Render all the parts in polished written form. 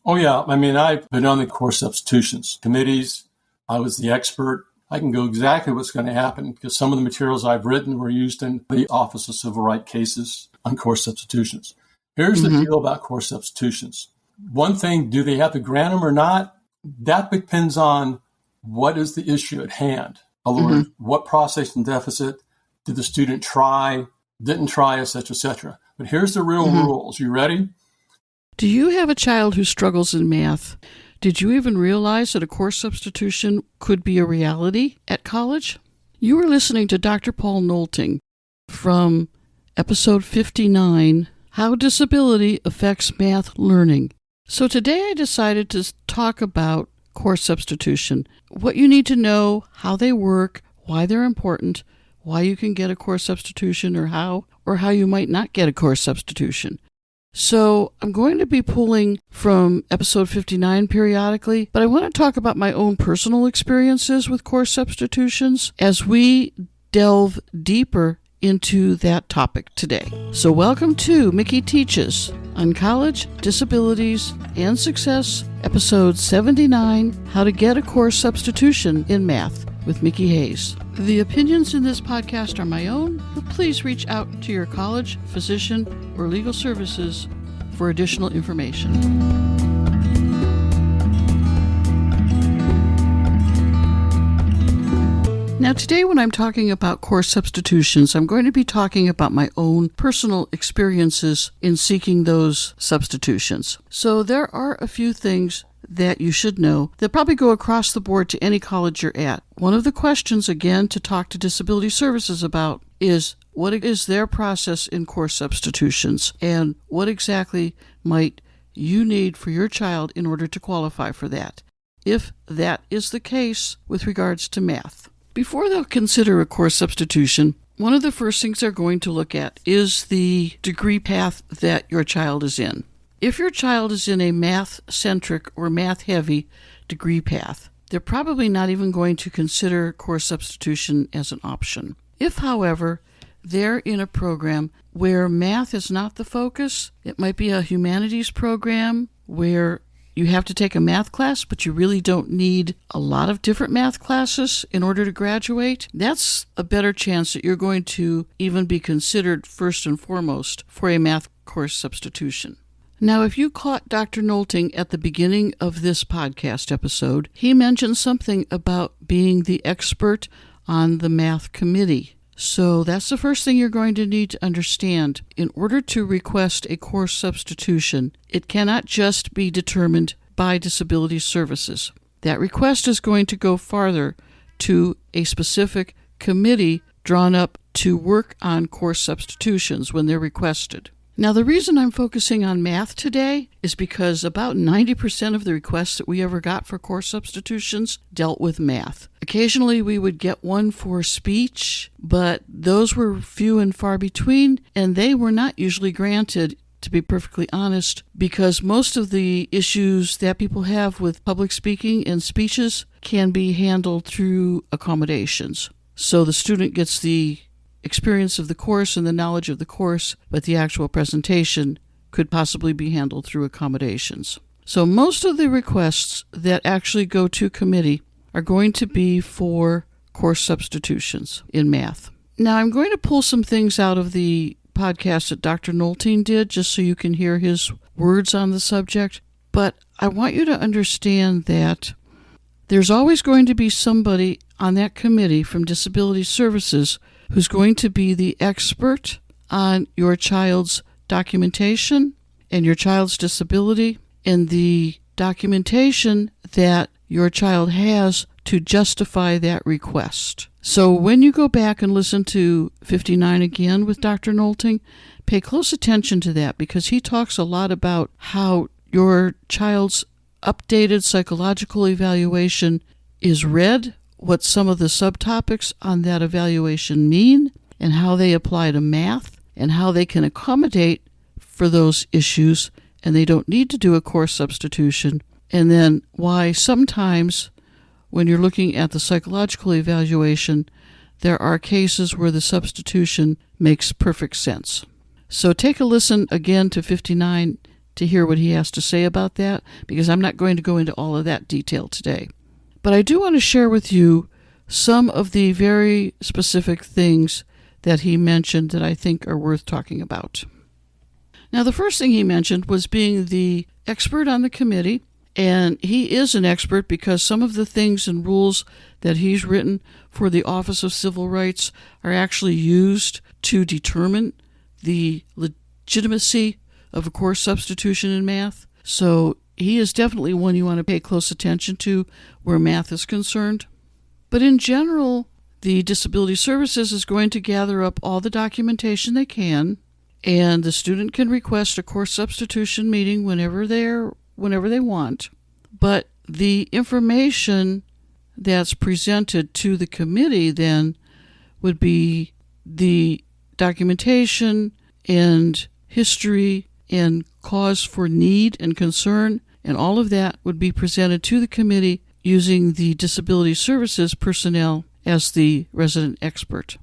Oh, yeah. I mean, I've been on the course substitutions committees. I was the expert. I can go exactly what's going to happen because some of the materials I've written were used in the Office of Civil Rights cases on course substitutions. Here's the deal about course substitutions. One thing, do they have to grant them or not? That depends on what is the issue at hand. In other words, what processing deficit did the student try, didn't try, et cetera, But here's the real rules. You ready? Do you have a child who struggles in math? Did you even realize that a course substitution could be a reality at college? You are listening to Dr. Paul Nolting from episode 59, How Disability Affects Math Learning. So today I decided to talk about course substitution, what you need to know, how they work, why they're important, why you can get a course substitution or how you might not get a course substitution. So I'm going to be pulling from episode 59 periodically, but I want to talk about my own personal experiences with course substitutions as we delve deeper into that topic today. So welcome to Mickey Teaches on College, Disabilities, and Success, episode 79, How to Get a Course Substitution in Math with Mickey Hayes. The opinions in this podcast are my own, but please reach out to your college, physician, or legal services for additional information. Now today when I'm talking about course substitutions, I'm going to be talking about my own personal experiences in seeking those substitutions. So there are a few things that you should know that probably go across the board to any college you're at. One of the questions, again, to talk to disability services about is what is their process in course substitutions and what exactly might you need for your child in order to qualify for that, if that is the case with regards to math. Before they'll consider a course substitution, one of the first things they're going to look at is the degree path that your child is in. If your child is in a math-centric or math-heavy degree path, they're probably not even going to consider course substitution as an option. If, however, they're in a program where math is not the focus, it might be a humanities program where you have to take a math class, but you really don't need a lot of different math classes in order to graduate, that's a better chance that you're going to even be considered first and foremost for a math course substitution. Now, if you caught Dr. Nolting at the beginning of this podcast episode, he mentioned something about being the expert on the math committee. So that's the first thing you're going to need to understand. In order to request a course substitution, it cannot just be determined by disability services. That request is going to go farther to a specific committee drawn up to work on course substitutions when they're requested. Now, the reason I'm focusing on math today is because about 90% of the requests that we ever got for course substitutions dealt with math. Occasionally, we would get one for speech, but those were few and far between, and they were not usually granted, to be perfectly honest, because most of the issues that people have with public speaking and speeches can be handled through accommodations. So the student gets the experience of the course and the knowledge of the course, but the actual presentation could possibly be handled through accommodations. So most of the requests that actually go to committee are going to be for course substitutions in math. Now I'm going to pull some things out of the podcast that Dr. Nolting did just so you can hear his words on the subject, but I want you to understand that there's always going to be somebody on that committee from disability services who's going to be the expert on your child's documentation and your child's disability and the documentation that your child has to justify that request. So when you go back and listen to 59 again with Dr. Nolting, pay close attention to that because he talks a lot about how your child's updated psychological evaluation is read, what some of the subtopics on that evaluation mean, and how they apply to math, and how they can accommodate for those issues, and they don't need to do a course substitution, and then why sometimes when you're looking at the psychological evaluation, there are cases where the substitution makes perfect sense. So take a listen again to 59 to hear what he has to say about that, because I'm not going to go into all of that detail today. But I do want to share with you some of the very specific things that he mentioned that I think are worth talking about. Now, the first thing he mentioned was being the expert on the committee, and he is an expert because some of the things and rules that he's written for the Office of Civil Rights are actually used to determine the legitimacy of a course substitution in math. So he is definitely one you want to pay close attention to where math is concerned. But in general, the Disability Services is going to gather up all the documentation they can, and the student can request a course substitution meeting whenever they want. But the information that's presented to the committee then would be the documentation and history and cause for need and concern, and all of that would be presented to the committee using the Disability Services personnel as the resident expert.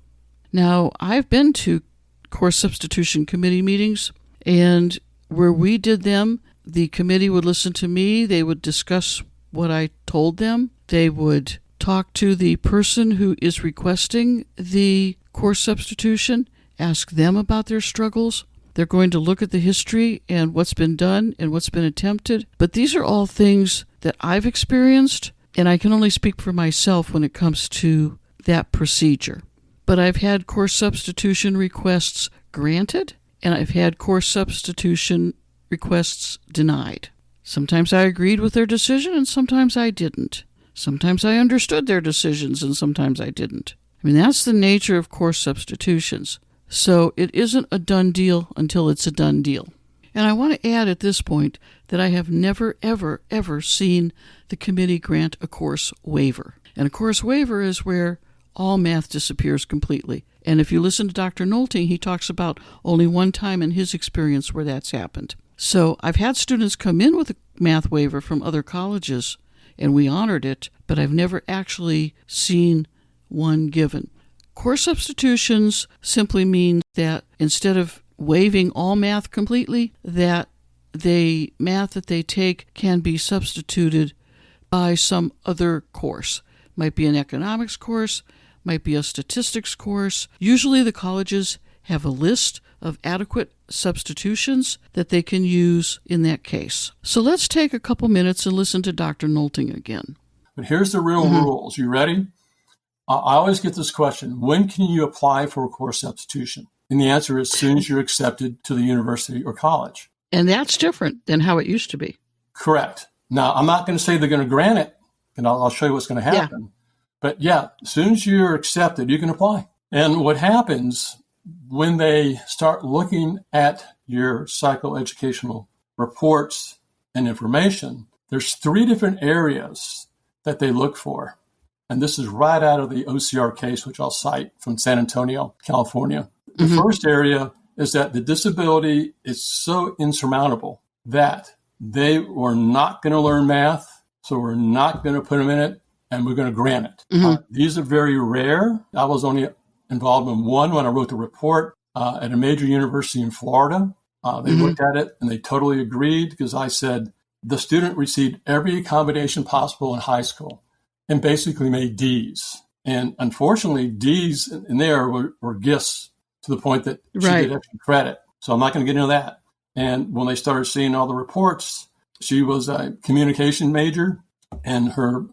Now, I've been to course substitution committee meetings, and where we did them, the committee would listen to me, they would discuss what I told them, they would talk to the person who is requesting the course substitution, ask them about their struggles. They're going to look at the history and what's been done and what's been attempted. But these are all things that I've experienced, and I can only speak for myself when it comes to that procedure. But I've had course substitution requests granted, and I've had course substitution requests denied. Sometimes I agreed with their decision, and sometimes I didn't. Sometimes I understood their decisions, and sometimes I didn't. I mean, that's the nature of course substitutions. So it isn't a done deal until it's a done deal. And I want to add at this point that I have never, ever, ever seen the committee grant a course waiver. And a course waiver is where all math disappears completely. And if you listen to Dr. Nolting, he talks about only one time in his experience where that's happened. So I've had students come in with a math waiver from other colleges, and we honored it, but I've never actually seen one given. Course substitutions simply means that instead of waiving all math completely, that the math that they take can be substituted by some other course. Might be an economics course, might be a statistics course. Usually the colleges have a list of adequate substitutions that they can use in that case. So let's take a couple minutes and listen to Dr. Nolting again. But here's the real rules. You ready? I always get this question, when can you apply for a course substitution? And the answer is as soon as you're accepted to the university or college. And that's different than how it used to be. Correct. Now, I'm not going to say they're going to grant it, and I'll show you what's going to happen. Yeah. But yeah, as soon as you're accepted, you can apply. And what happens when they start looking at your psychoeducational reports and information, there's 3 different areas that they look for. And this is right out of the OCR case, which I'll cite from San Antonio, California. The first area is that the disability is so insurmountable that they were not going to learn math, so we're not going to put them in it, and we're going to grant it. These are very rare. I was only involved in one when I wrote the report at a major university in Florida. They looked at it, and they totally agreed because I said the student received every accommodation possible in high school and basically made D's. And unfortunately, D's in there were gifts to the point that she did extra credit. So I'm not going to get into that. And when they started seeing all the reports, she was a communication major, and her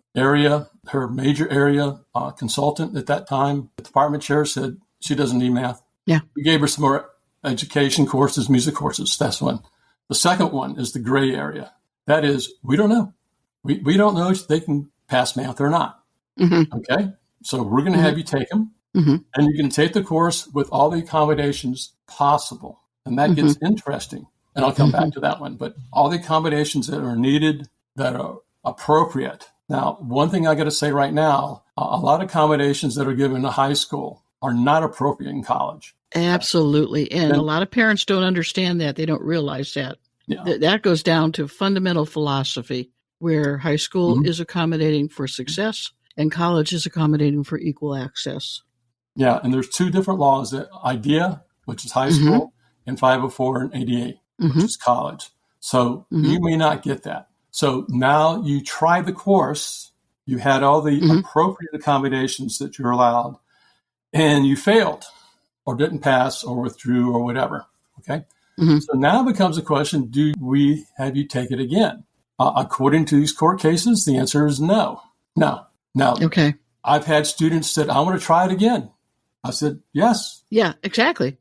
major area consultant at that time, the department chair, said she doesn't need math. Yeah. We gave her some more education courses, music courses. That's one. The second one is the gray area. That is, we don't know. We don't know if they can pass math or not. Okay? So we're going to have you take them, and you can take the course with all the accommodations possible. And that gets interesting. And I'll come back to that one. But all the accommodations that are needed, that are appropriate. Now, one thing I got to say right now, a lot of accommodations that are given in high school are not appropriate in college. Absolutely. And a lot of parents don't understand that. They don't realize that. Yeah. That goes down to fundamental philosophy, where high school is accommodating for success and college is accommodating for equal access. Yeah, and there's 2 different laws, the IDEA, which is high school, and 504 and ADA, which is college. So you may not get that. So now you try the course, you had all the appropriate accommodations that you're allowed, and you failed or didn't pass or withdrew or whatever. Okay. So now becomes a question, do we have you take it again? According to these court cases, the answer is no. No. Now, Okay. I've had students that I want to try it again. I said, yes. Yeah, exactly.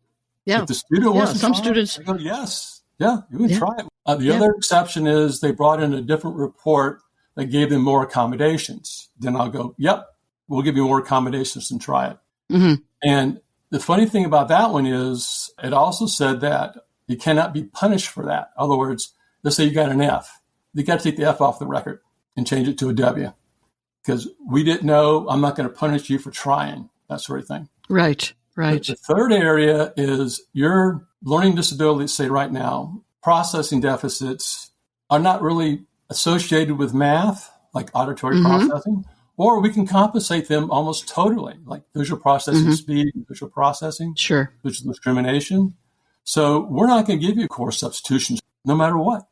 Yeah. If the student wants to some try students. it, I go, yes. Yeah, you can try it. The Yeah. other exception is they brought in a different report that gave them more accommodations. Then I'll go, yep, we'll give you more accommodations and try it. And the funny thing about that one is it also said that you cannot be punished for that. In other words, let's say you got an F. You got to take the F off the record and change it to a W because we didn't know. I'm not going to punish you for trying, that sort of thing. Right. The third area is your learning disabilities, say right now, processing deficits are not really associated with math, like auditory processing, or we can compensate them almost totally, like visual processing speed, visual processing, visual discrimination. So we're not going to give you core substitutions no matter what.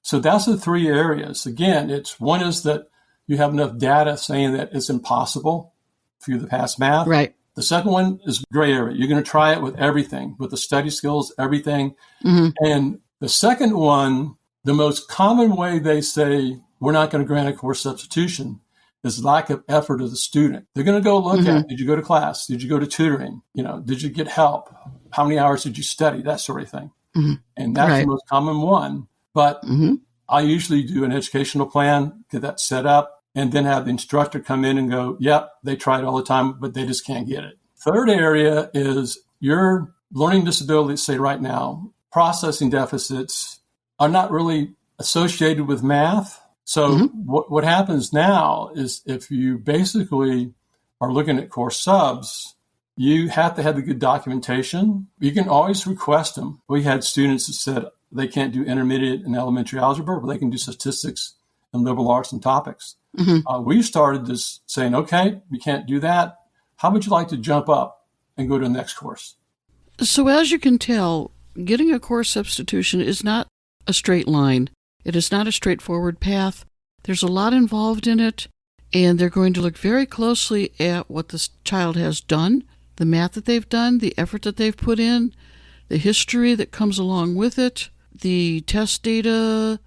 So that's the three areas. Again, one is that you have enough data saying that it's impossible for you to pass math. Right. The second one is gray area. You're going to try it with everything, with the study skills, everything. And the second one, the most common way they say we're not going to grant a core substitution is lack of effort of the student. They're going to go look at, did you go to class? Did you go to tutoring? Did you get help? How many hours did you study? That sort of thing. And that's the most common one. But I usually do an educational plan, get that set up, and then have the instructor come in and go, yep, they try it all the time, but they just can't get it. Third area is your learning disabilities, say right now, processing deficits are not really associated with math. So what happens now is if you basically are looking at core subs, you have to have the good documentation. You can always request them. We had students that said they can't do intermediate and elementary algebra, but they can do statistics and liberal arts and topics. We started this saying, okay, you can't do that. How would you like to jump up and go to the next course? So as you can tell, getting a core substitution is not a straight line. It is not a straightforward path. There's a lot involved in it, and they're going to look very closely at what this child has done, the math that they've done, the effort that they've put in, the history that comes along with it, the test data,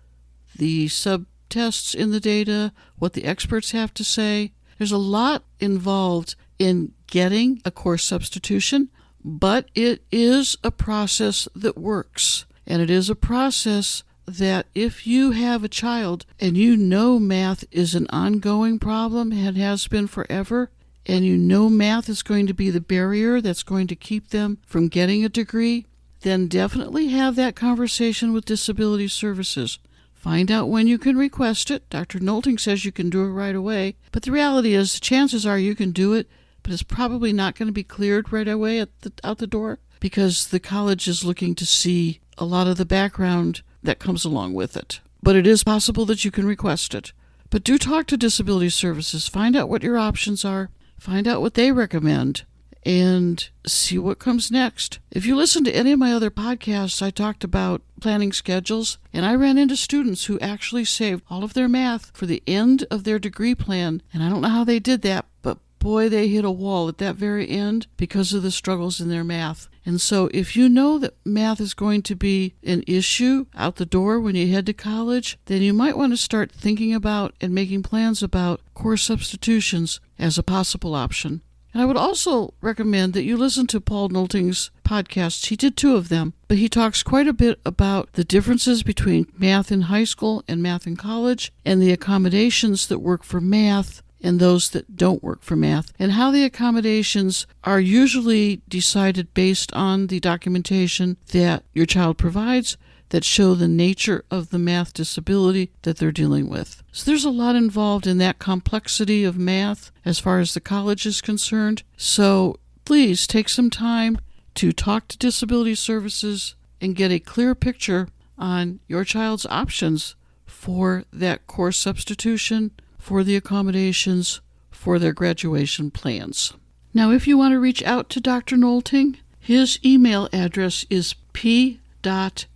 the subtests in the data, what the experts have to say. There's a lot involved in getting a core substitution, but it is a process that works. And it is a process that if you have a child and you know math is an ongoing problem and has been forever, and you know math is going to be the barrier that's going to keep them from getting a degree, then definitely have that conversation with Disability Services. Find out when you can request it. Dr. Nolting says you can do it right away, but the reality is chances are you can do it, but it's probably not going to be cleared right away out the door because the college is looking to see a lot of the background that comes along with it. But it is possible that you can request it. But do talk to Disability Services. Find out what your options are. Find out what they recommend. And see what comes next. If you listen to any of my other podcasts, I talked about planning schedules, and I ran into students who actually saved all of their math for the end of their degree plan. And I don't know how they did that, but boy, they hit a wall at that very end because of the struggles in their math. And so if you know that math is going to be an issue out the door when you head to college, then you might want to start thinking about and making plans about core substitutions as a possible option. And I would also recommend that you listen to Paul Nolting's podcasts. He did 2 of them, but he talks quite a bit about the differences between math in high school and math in college, and the accommodations that work for math and those that don't work for math, and how the accommodations are usually decided based on the documentation that your child provides that show the nature of the math disability that they're dealing with. So there's a lot involved in that complexity of math as far as the college is concerned. So please take some time to talk to Disability Services and get a clear picture on your child's options for that course substitution, for the accommodations, for their graduation plans. Now, if you want to reach out to Dr. Nolting, his email address is p.nolting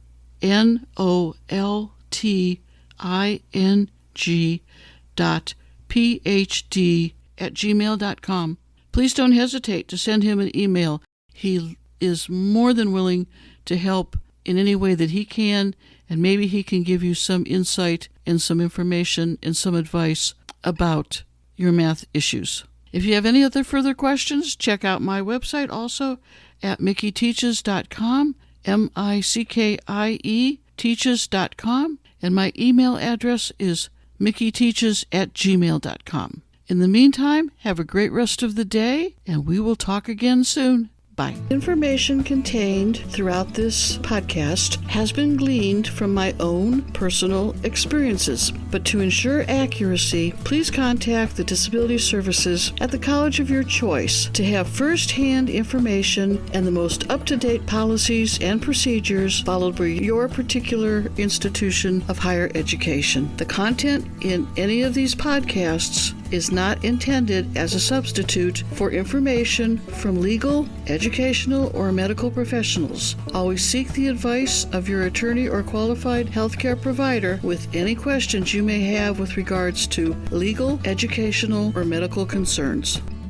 nolting.phd@gmail.com. Please don't hesitate to send him an email. He is more than willing to help in any way that he can, and maybe he can give you some insight and some information and some advice about your math issues. If you have any other further questions, check out my website also at mickeyteaches.com, MICKIE teaches.com, and my email address is mickeyteaches@gmail.com. In the meantime, have a great rest of the day, and we will talk again soon. Bye. Information contained throughout this podcast has been gleaned from my own personal experiences, but to ensure accuracy, please contact the Disability Services at the college of your choice to have first-hand information and the most up-to-date policies and procedures followed by your particular institution of higher education. The content in any of these podcasts is not intended as a substitute for information from legal, educational, or medical professionals. Always seek the advice of your attorney or qualified healthcare provider with any questions you may have with regards to legal, educational, or medical concerns.